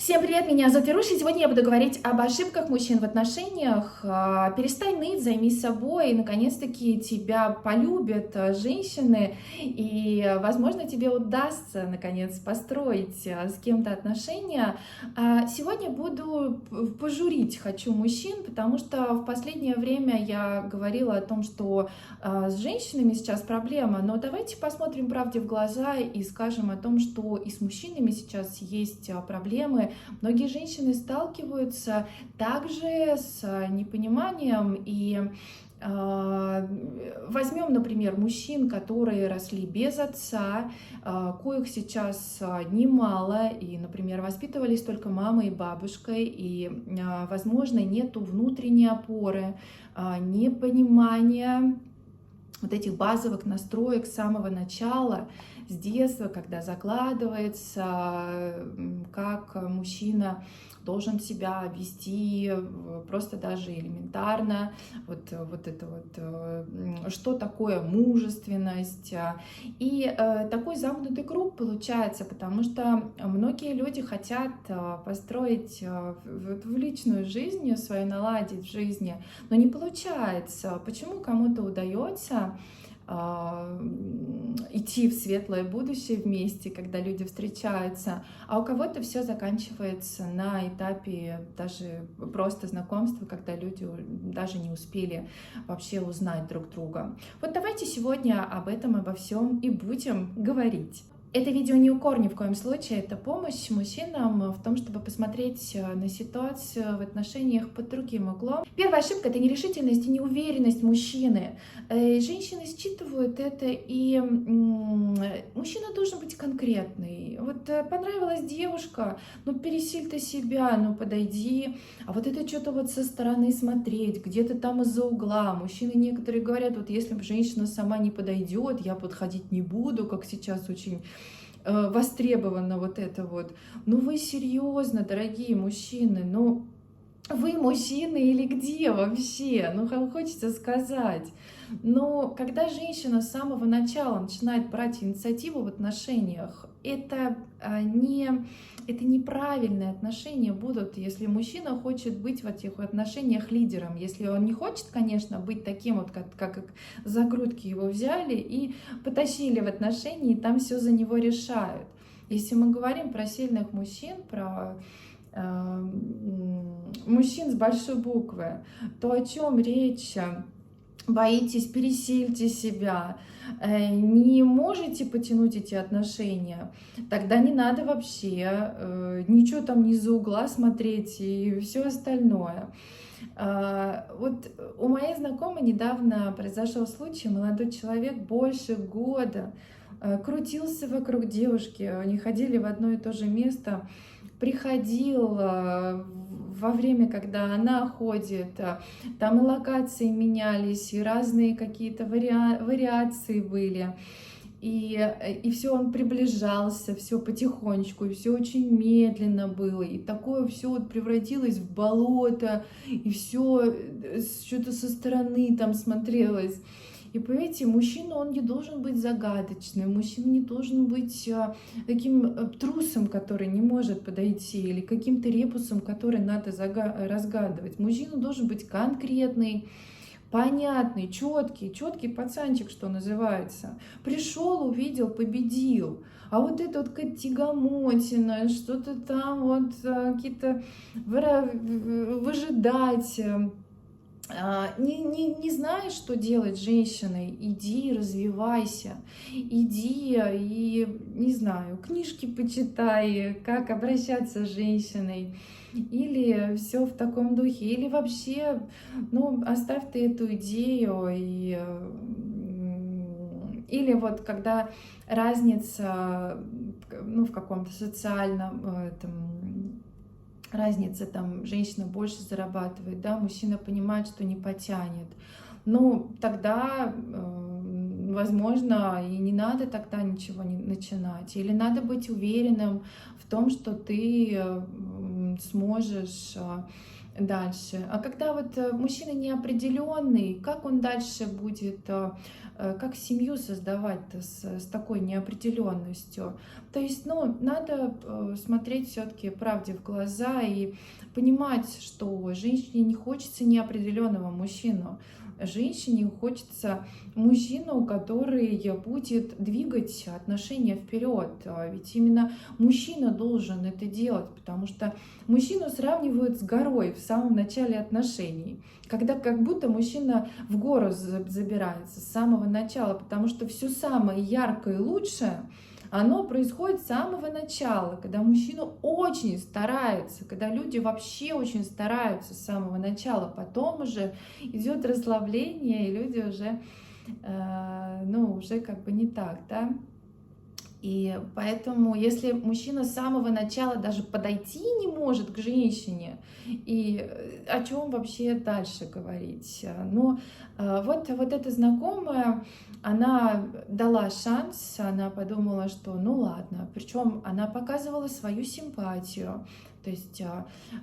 Всем привет, меня зовут Веруша, и сегодня я буду говорить об ошибках мужчин в отношениях. Перестань ныть, займись собой, и наконец-таки тебя полюбят женщины, и, возможно, тебе удастся, наконец, построить с кем-то отношения. Сегодня буду пожурить хочу мужчин, потому что в последнее время я говорила о том, что с женщинами сейчас проблема, но давайте посмотрим правде в глаза и скажем о том, что и с мужчинами сейчас есть проблемы. Многие женщины сталкиваются также с непониманием и возьмем, например, мужчин, которые росли без отца, коих сейчас немало, и, например, воспитывались только мамой и бабушкой, и, возможно, нету внутренней опоры, непонимания вот этих базовых настроек с самого начала, с детства, когда закладывается, как мужчина должен себя вести, просто даже элементарно, что такое мужественность. И такой замкнутый круг получается, потому что многие люди хотят построить в личную жизнь свою, наладить в жизни, но не получается. Почему кому-то удается идти в светлое будущее вместе, когда люди встречаются, а у кого-то все заканчивается на этапе даже просто знакомства, когда люди даже не успели вообще узнать друг друга. Вот давайте сегодня об этом, обо всем и будем говорить. Это видео не укор ни в коем случае, это помощь мужчинам в том, чтобы посмотреть на ситуацию в отношениях под другим углом. Первая ошибка — это нерешительность и неуверенность мужчины. Женщины считывают это, и мужчина должен быть конкретный. Вот понравилась девушка, ну пересиль ты себя, ну подойди. А вот это что-то вот со стороны смотреть, где-то там из-за угла. Мужчины некоторые говорят, вот если бы женщина сама не подойдет, я подходить не буду, как сейчас очень востребовано вот это вот. Ну вы серьезно, дорогие мужчины, ну вы мужчины или где вообще? Ну хочется сказать. Но когда женщина с самого начала начинает брать инициативу в отношениях, это неправильные отношения будут, если мужчина хочет быть в этих отношениях лидером. Если он не хочет, конечно, быть таким вот, как за грудки его взяли и потащили в отношения, и там все за него решают. Если мы говорим про сильных мужчин, про мужчин с большой буквы, то о чем речь? Боитесь, пересильте себя, не можете потянуть эти отношения, тогда не надо вообще ничего там ни за угла смотреть и все остальное. Вот у моей знакомой недавно произошел случай, молодой человек больше года крутился вокруг девушки, они ходили в одно и то же место, приходил во время, когда она ходит, там и локации менялись, и разные какие-то вариации были. И все он приближался, все потихонечку, и все очень медленно было. И такое все вот превратилось в болото, и все что-то со стороны там смотрелось. И понимаете, мужчина, он не должен быть загадочным, мужчина не должен быть таким трусом, который не может подойти, или каким-то ребусом, который надо разгадывать. Мужчина должен быть конкретный, понятный, четкий пацанчик, что называется. Пришел, увидел, победил. А вот это вот тягомотина, что-то там вот какие-то выжидать. Не знаешь, что делать с женщиной, иди развивайся, иди и, не знаю, книжки почитай, как обращаться с женщиной, или все в таком духе, или вообще, ну, оставь ты эту идею, или вот когда разница, ну, в каком-то социальном разница, там, женщина больше зарабатывает, да, мужчина понимает, что не потянет. Ну, тогда, возможно, и не надо тогда ничего не начинать. Или надо быть уверенным в том, что ты сможешь дальше. А когда вот мужчина неопределенный, как он дальше будет, как семью создавать-то с такой неопределенностью? То есть, ну, надо смотреть все-таки правде в глаза и понимать, что женщине не хочется неопределенного мужчину. Женщине хочется мужчину, который будет двигать отношения вперед. Ведь именно мужчина должен это делать, потому что мужчину сравнивают с горой в самом начале отношений, когда как будто мужчина в гору забирается с самого начала, потому что все самое яркое и лучшее, оно происходит с самого начала, когда мужчина очень старается, когда люди вообще очень стараются с самого начала, потом уже идет расслабление, и люди уже, ну, уже как бы не так, да. И поэтому, если мужчина с самого начала даже подойти не может к женщине, и о чем вообще дальше говорить? Но вот эта знакомая, она дала шанс, она подумала, что ну ладно, причем она показывала свою симпатию. То есть,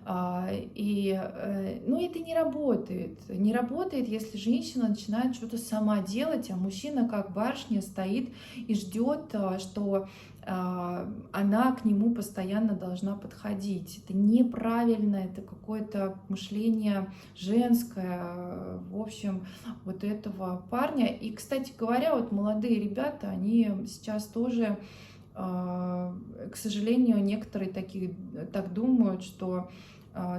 ну, это не работает. Не работает, если женщина начинает что-то сама делать, а мужчина как барышня стоит и ждет, что она к нему постоянно должна подходить. Это неправильно, это какое-то мышление женское, в общем, вот этого парня. И, кстати говоря, вот молодые ребята, они сейчас тоже, к сожалению, некоторые такие так думают, что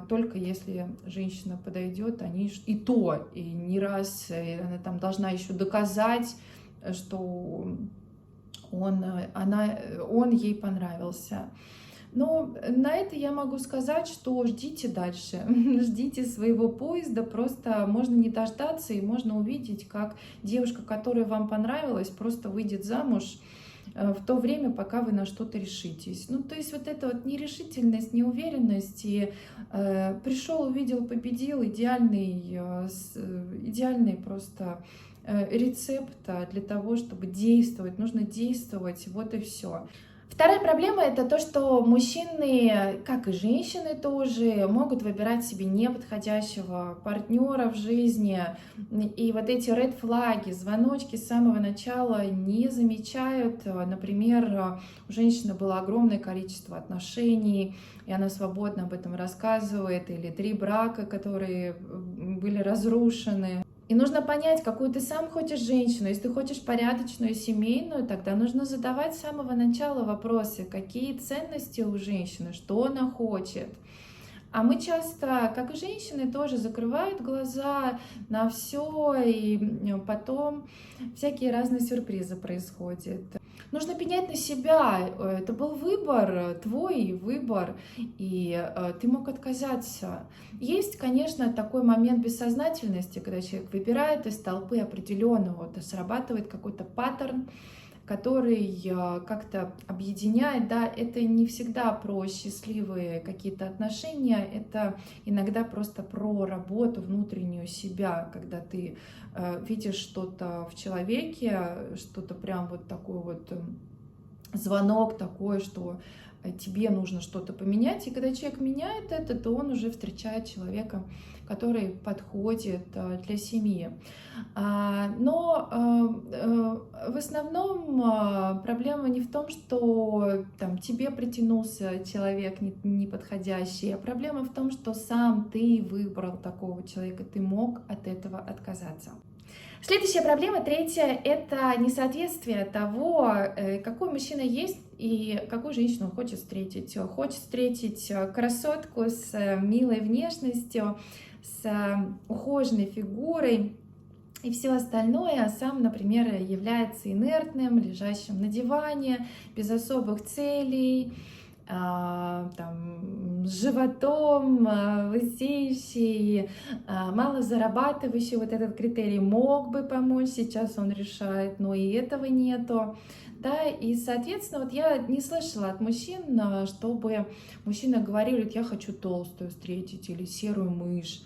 только если женщина подойдет, они и то, и не раз она там должна еще доказать, что он ей понравился. Но на это я могу сказать, что ждите дальше, ждите своего поезда, просто можно не дождаться, и можно увидеть, как девушка, которая вам понравилась, просто выйдет замуж в то время, пока вы на что-то решитесь. Ну, то есть вот эта вот нерешительность, неуверенность, и пришел, увидел, победил, идеальный просто рецепт для того, чтобы действовать. Нужно действовать, вот и все. Вторая проблема — это то, что мужчины, как и женщины тоже, могут выбирать себе неподходящего партнера в жизни. И вот эти ред флаги, звоночки с самого начала не замечают. Например, у женщины было огромное количество отношений, и она свободно об этом рассказывает, или 3 брака, которые были разрушены. И нужно понять, какую ты сам хочешь женщину. Если ты хочешь порядочную, семейную, тогда нужно задавать с самого начала вопросы, какие ценности у женщины, что она хочет. А мы часто, как и женщины, тоже закрывают глаза на все, и потом всякие разные сюрпризы происходят. Нужно пенять на себя. Это был выбор, твой выбор, и ты мог отказаться. Есть, конечно, такой момент бессознательности, когда человек выбирает из толпы определенного, вот, срабатывает какой-то паттерн, который как-то объединяет, да, это не всегда про счастливые какие-то отношения, это иногда просто про работу внутреннюю себя, когда ты видишь что-то в человеке, что-то прям вот такой вот звонок такой, что тебе нужно что-то поменять, и когда человек меняет это, то он уже встречает человека, который подходит для семьи. Но в основном проблема не в том, что там, тебе притянулся человек неподходящий, а проблема в том, что сам ты выбрал такого человека, ты мог от этого отказаться. Следующая проблема, третья, это несоответствие того, какой мужчина есть и какую женщину он хочет встретить. Хочет встретить красотку с милой внешностью, с ухоженной фигурой и все остальное, а сам, например, является инертным, лежащим на диване, без особых целей, там, с животом, лысеющий, мало зарабатывающий. Вот этот критерий мог бы помочь, сейчас он решает, но и этого нету. Да, и, соответственно, вот я не слышала от мужчин, чтобы мужчина говорил, я хочу толстую встретить или серую мышь.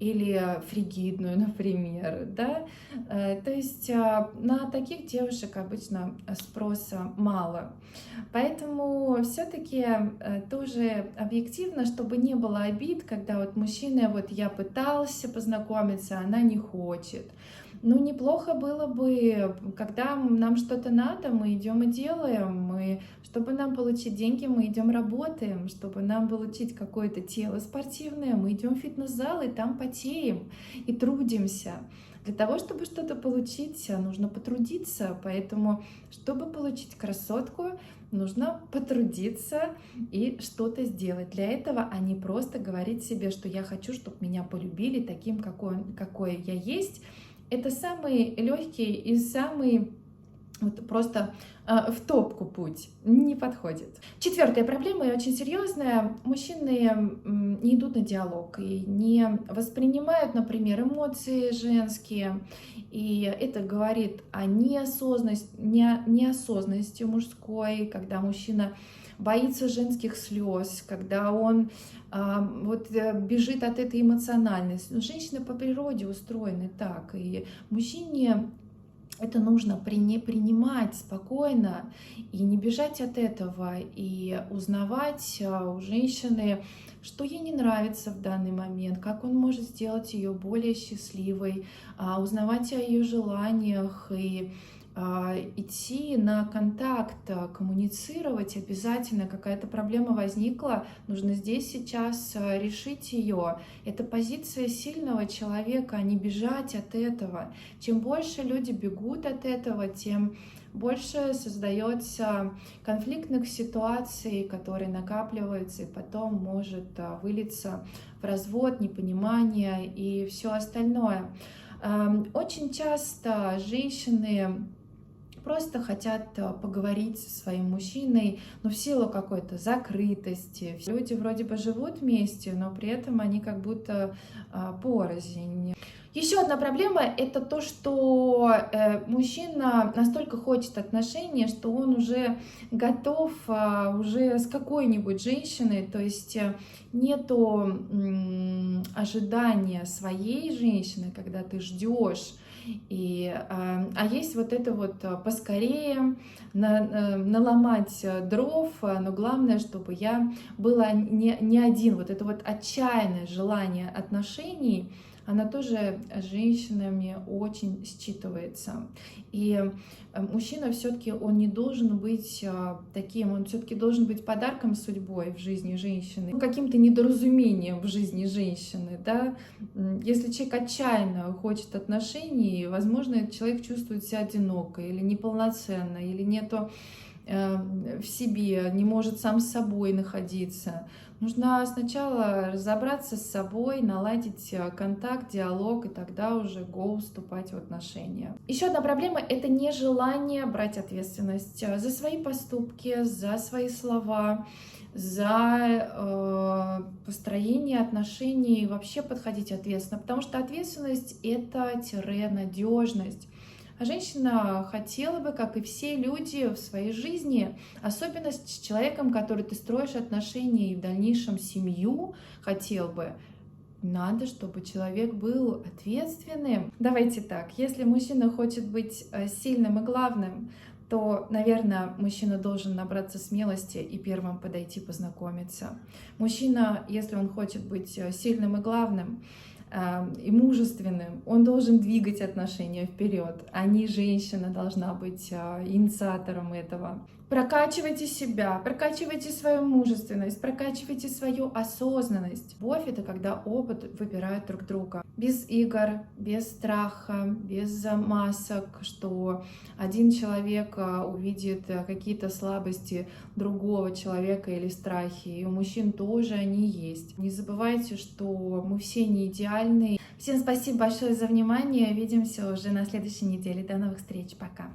или фригидную, например, да. То есть на таких девушек обычно спроса мало. Поэтому все-таки тоже объективно, чтобы не было обид, когда вот мужчина, вот я пытался познакомиться, она не хочет. Ну, неплохо было бы, когда нам что-то надо, мы идем и делаем, чтобы нам получить деньги, мы идем работаем, чтобы нам получить какое-то тело спортивное, мы идем в фитнес-зал и там потеем и трудимся. Для того, чтобы что-то получить, нужно потрудиться, поэтому, чтобы получить красотку, нужно потрудиться и что-то сделать. Для этого, а не просто говорить себе, что я хочу, чтобы меня полюбили таким, какой я есть. Это самый легкий и самый вот просто в топку путь, не подходит. Четвертая проблема, и очень серьезная. Мужчины не идут на диалог и не воспринимают, например, эмоции женские. И это говорит о неосознанности мужской, когда мужчина боится женских слез, когда он бежит от этой эмоциональности. Но женщины по природе устроены так, и мужчине это нужно принимать спокойно и не бежать от этого, и узнавать у женщины, что ей не нравится в данный момент, как он может сделать ее более счастливой, узнавать о ее желаниях и идти на контакт, коммуницировать обязательно. Какая-то проблема возникла, нужно здесь сейчас решить ее. Это позиция сильного человека, а не бежать от этого. Чем больше люди бегут от этого, тем больше создается конфликтных ситуаций, которые накапливаются и потом может вылиться в развод, непонимание и все остальное. Очень часто женщины просто хотят поговорить со своим мужчиной, но в силу какой-то закрытости. Люди вроде бы живут вместе, но при этом они как будто порознь. Еще одна проблема — это то, что мужчина настолько хочет отношений, что он уже готов уже с какой-нибудь женщиной, то есть нету ожидания своей женщины, когда ты ждешь. А есть вот это вот поскорее наломать дров, но главное, чтобы я была не один. Вот это вот отчаянное желание отношений, она тоже женщинами очень считывается. И мужчина все-таки он не должен быть таким, он все-таки должен быть подарком судьбой в жизни женщины, каким-то недоразумением в жизни женщины, да. Если человек отчаянно хочет отношений, возможно, этот человек чувствует себя одиноко или неполноценно, или нету в себе, не может сам с собой находиться. Нужно сначала разобраться с собой, наладить контакт, диалог, и тогда уже вступать в отношения. Еще одна проблема — это нежелание брать ответственность за свои поступки, за свои слова, за построение отношений, вообще подходить ответственно, потому что ответственность — это надежность. А женщина хотела бы, как и все люди в своей жизни, особенно с человеком, который ты строишь отношения и в дальнейшем семью хотел бы, надо, чтобы человек был ответственным. Давайте так, если мужчина хочет быть сильным и главным, то, наверное, мужчина должен набраться смелости и первым подойти познакомиться. Мужчина, если он хочет быть сильным и главным, и мужественным, он должен двигать отношения вперед, а не женщина должна быть инициатором этого. Прокачивайте себя, прокачивайте свою мужественность, прокачивайте свою осознанность. Любовь — это когда оба выбирают друг друга. Без игр, без страха, без масок, что один человек увидит какие-то слабости другого человека или страхи. И у мужчин тоже они есть. Не забывайте, что мы все не идеальны. Всем спасибо большое за внимание. Увидимся уже на следующей неделе. До новых встреч. Пока.